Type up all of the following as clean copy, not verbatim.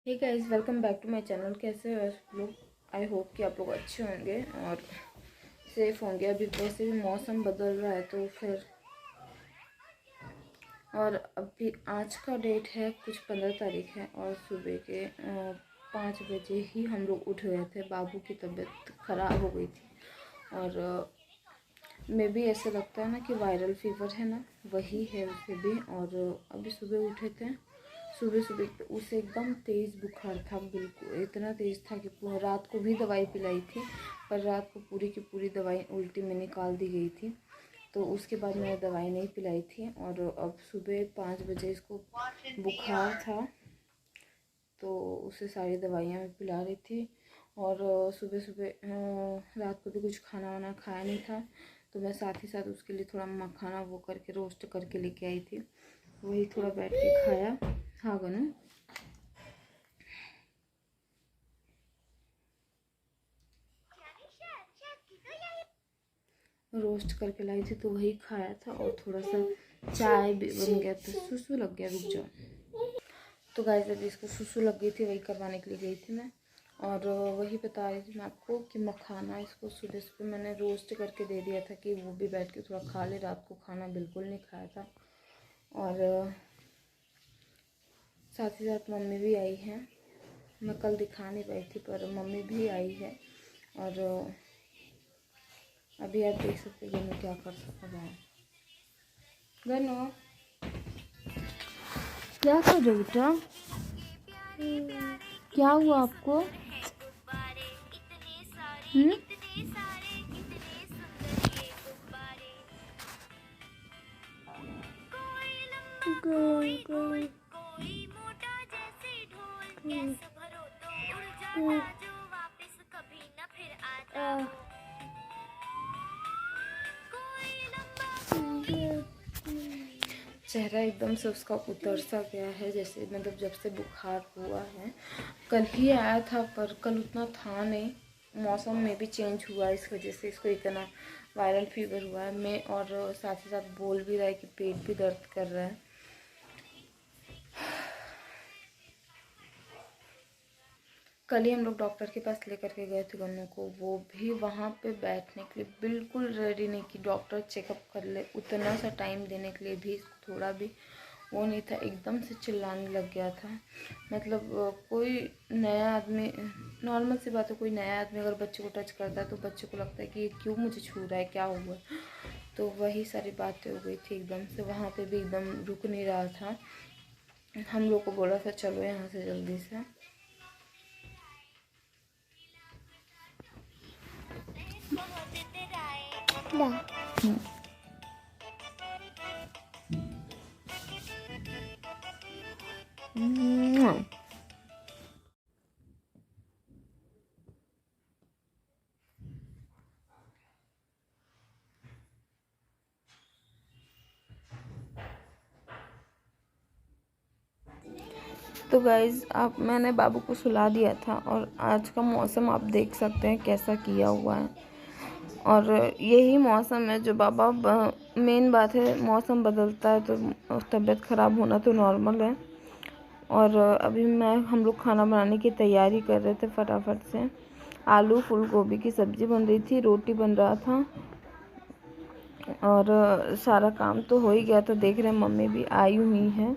Hey guys, welcome back to my channel. कैसे हो आप लोग? आई होप कि आप लोग अच्छे होंगे और सेफ होंगे। अभी वैसे भी मौसम बदल रहा है तो फिर और अभी आज का डेट है कुछ 15 तारीख है और सुबह के 5 बजे ही हम लोग उठ गए थे। बाबू की तबीयत ख़राब हो गई थी और में भी ऐसा लगता है ना कि वायरल फीवर है ना, वही है उसे भी। और अभी सुबह उठे थे, सुबह सुबह उसे एकदम तेज़ बुखार था, बिल्कुल इतना तेज़ था कि रात को भी दवाई पिलाई थी, पर रात को पूरी की पूरी दवाई उल्टी में निकाल दी गई थी। तो उसके बाद मैंने दवाई नहीं पिलाई थी और अब सुबह 5 बजे इसको बुखार था तो उसे सारी दवाइयाँ मैं पिला रही थी। और सुबह सुबह रात को भी कुछ खाना वाना खाया नहीं था तो मैं साथ ही साथ उसके लिए थोड़ा मखाना वो करके रोस्ट करके लेके आई थी, वही थोड़ा बैठ के खाया। हाँ गनु, रोस्ट करके लाई थी तो वही खाया था और थोड़ा सा चाय भी बन गया था। सुसु लग गया, रुक जाओ। तो गाइस अभी इसको सुसु लग गई थी, वही करवाने के लिए गई थी मैं। और वही बता रही थी मैं आपको कि मखाना इसको सुबह सुबह मैंने रोस्ट करके दे दिया था कि वो भी बैठ के थोड़ा खा ले। रात को खाना बिल्कुल नहीं खाया था। और साथ ही साथ मम्मी भी आई है। मैं कल दिखा नहीं पाई थी पर मम्मी भी आई है। और अभी आप देख सकते हैं गन्नू क्या कर सकता है। गन्नू क्या कर रहे हो बेटा? क्या हुआ आपको? हम्म? चेहरा एकदम से उसका उतर सा गया है, जैसे मतलब जब से बुखार हुआ है। कल ही आया था पर कल उतना था नहीं, मौसम में भी चेंज हुआ इस वजह से इसको इतना वायरल फीवर हुआ है। मैं और साथ ही साथ बोल भी रहा है कि पेट भी दर्द कर रहा है। कल ही हम लोग डॉक्टर के पास लेकर के गए थे गन्नू को, वो भी वहाँ पे बैठने के लिए बिल्कुल रेडी नहीं कि डॉक्टर चेकअप कर ले, उतना सा टाइम देने के लिए भी थोड़ा भी वो नहीं था। एकदम से चिल्लाने लग गया था। मतलब कोई नया आदमी, नॉर्मल सी बात है, कोई नया आदमी अगर बच्चे को टच करता है तो बच्चे को लगता है कि ये क्यों मुझे छू रहा है, क्या हुआ। तो वही सारी बातें हो गई थी एकदम से। वहाँ पे भी एकदम रुक नहीं रहा था। हम लोग को बोला था चलो यहाँ से जल्दी से। तो गाइज़ आप, मैंने बाबू को सुला दिया था और आज का मौसम आप देख सकते हैं कैसा किया हुआ है। और यही मौसम है जो बाबा, मेन बात है मौसम बदलता है तो तबीयत ख़राब होना तो नॉर्मल है। और अभी हम लोग खाना बनाने की तैयारी कर रहे थे फटाफट से। आलू फूल गोभी की सब्ज़ी बन रही थी, रोटी बन रहा था और सारा काम तो हो ही गया था। देख रहे हैं मम्मी भी आई हुई हैं।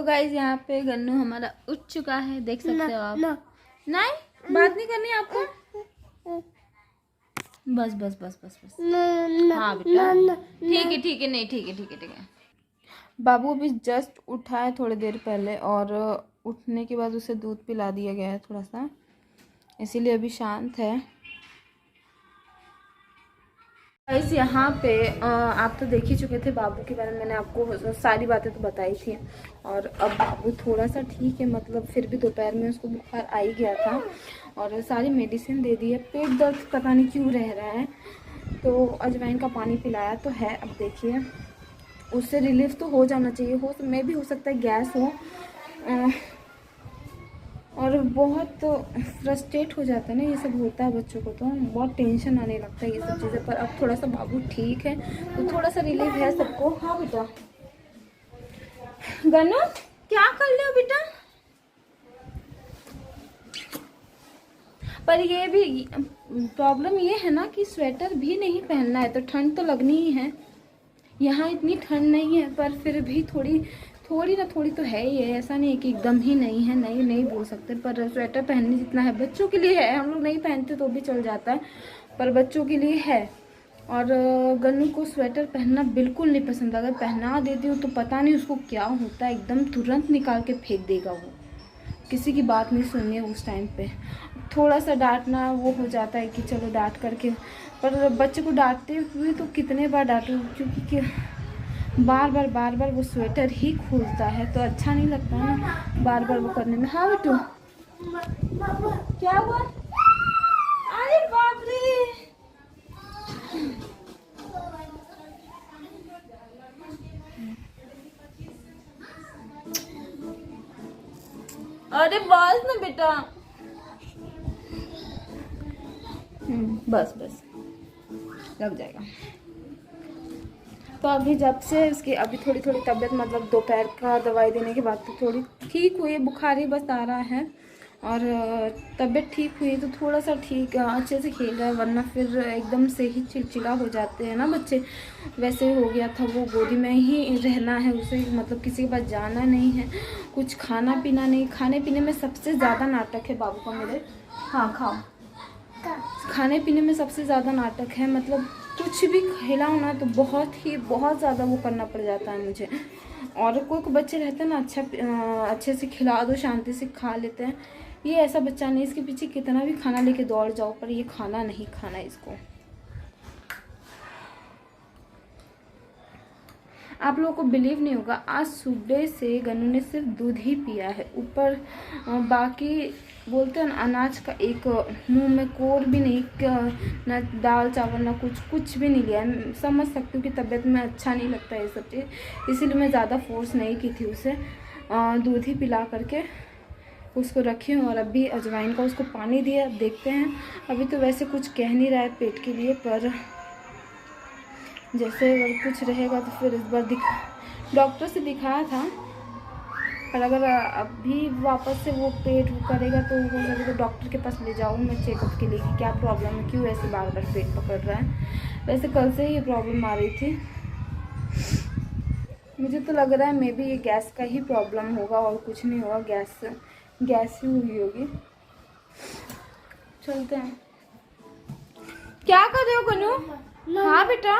तो गाइस यहाँ पे गन्नू हमारा उठ चुका है, देख सकते हो आप। नहीं बात नहीं करनी आपको, बस बस बस बस बस। हाँ बेटा ठीक है ठीक है, नहीं ठीक है ठीक है ठीक है। बाबू अभी जस्ट उठा है थोड़ी देर पहले, और उठने के बाद उसे दूध पिला दिया गया है थोड़ा सा, इसीलिए अभी शांत है। गाइस यहाँ पे आप तो देख ही चुके थे बाबू के बारे में, मैंने आपको सारी बातें तो बताई थी। और अब बाबू थोड़ा सा ठीक है, मतलब फिर भी दोपहर में उसको बुखार आ ही गया था, और सारी मेडिसिन दे दी है। पेट दर्द पता नहीं क्यों रह रहा है, तो अजवाइन का पानी पिलाया तो है। अब देखिए उससे रिलीफ तो हो जाना चाहिए, में भी हो सकता है गैस हो, और बहुत फ्रस्ट्रेट हो जाता है ना, ये सब होता है बच्चों को, तो बहुत टेंशन आने लगता है ये सब चीज़ें। पर अब थोड़ा सा बाबू ठीक है तो थोड़ा सा रिलीफ है सबको। हाँ बेटा गन्नू क्या कर ले हो बेटा। पर ये भी प्रॉब्लम ये है ना कि स्वेटर भी नहीं पहनना है, तो ठंड तो लगनी ही है। यहाँ इतनी ठंड नहीं है, पर फिर भी थोड़ी तो है ही है, ऐसा नहीं है कि एकदम ही नहीं है, नहीं बोल सकते। पर स्वेटर पहनने जितना है बच्चों के लिए है, हम लोग नहीं पहनते तो भी चल जाता है, पर बच्चों के लिए है। और गन्नू को स्वेटर पहनना बिल्कुल नहीं पसंद, अगर पहना देती हूँ तो पता नहीं उसको क्या होता है, एकदम तुरंत निकाल के फेंक देगा वो, किसी की बात नहीं सुननी है उस टाइम पे। थोड़ा सा डांटना वो हो जाता है कि चलो डांट करके, पर बच्चे को डांटते हुए तो कितने बार डांटो, क्योंकि बार बार वो स्वेटर ही खुलता है, तो अच्छा नहीं लगता है ना बार बार वो करने में। हाँ बेटू क्या हुआ, अरे बाप रे, अरे बस ना बेटा, बस बस लग जाएगा। तो अभी जब से उसकी अभी थोड़ी तबीयत, मतलब दोपहर का दवाई देने के बाद तो थोड़ी ठीक हुई है, बुखार ही बस आ रहा है, और तबीयत ठीक हुई तो थोड़ा सा ठीक अच्छे से खेल रहा है, वरना फिर एकदम से ही चिड़चिड़ा हो जाते हैं ना बच्चे, वैसे हो गया था। वो गोदी में ही रहना है उसे, मतलब किसी के पास जाना नहीं है, कुछ खाना पीना नहीं। खाने पीने में सबसे ज़्यादा नाटक है बाबू का मेरे। हाँ खाओ, खाने पीने में सबसे ज़्यादा नाटक है, मतलब कुछ भी खिलाओ ना तो बहुत ज़्यादा वो करना पड़ जाता है मुझे। और कोई बच्चे रहते हैं ना अच्छे से खिला दो, शांति से खा लेते हैं, ये ऐसा बच्चा नहीं, इसके पीछे कितना भी खाना लेके दौड़ जाओ पर ये खाना नहीं खाना इसको। आप लोगों को बिलीव नहीं होगा, आज सुबह से गन्नू ने सिर्फ दूध ही पिया है, ऊपर बाकी बोलते हैं ना अनाज का एक मुंह में कोर भी नहीं, ना दाल चावल ना कुछ भी नहीं लिया। समझ सकती हूँ कि तबीयत में अच्छा नहीं लगता ये सब चीज़, इसीलिए मैं ज़्यादा फोर्स नहीं की थी उसे, दूध ही पिला करके उसको रखी हूँ। और अभी अजवाइन का उसको पानी दिया, देखते हैं। अभी तो वैसे कुछ कह नहीं रहा है पेट के लिए, पर जैसे अगर कुछ रहेगा तो फिर इस बार डॉक्टर से दिखाया था, पर अगर अभी वापस से वो पेट करेगा तो हो सके तो डॉक्टर के पास ले जाऊँ मैं चेकअप के लिए कि क्या प्रॉब्लम है, क्यों ऐसे बार पेट पकड़ रहा है। वैसे कल से ही ये प्रॉब्लम आ रही थी, मुझे तो लग रहा है मे बी ये गैस का ही प्रॉब्लम होगा और कुछ नहीं होगा, गैस ही हुई होगी। चलते हैं। क्या कर रहे हो कन्नू? हाँ बेटा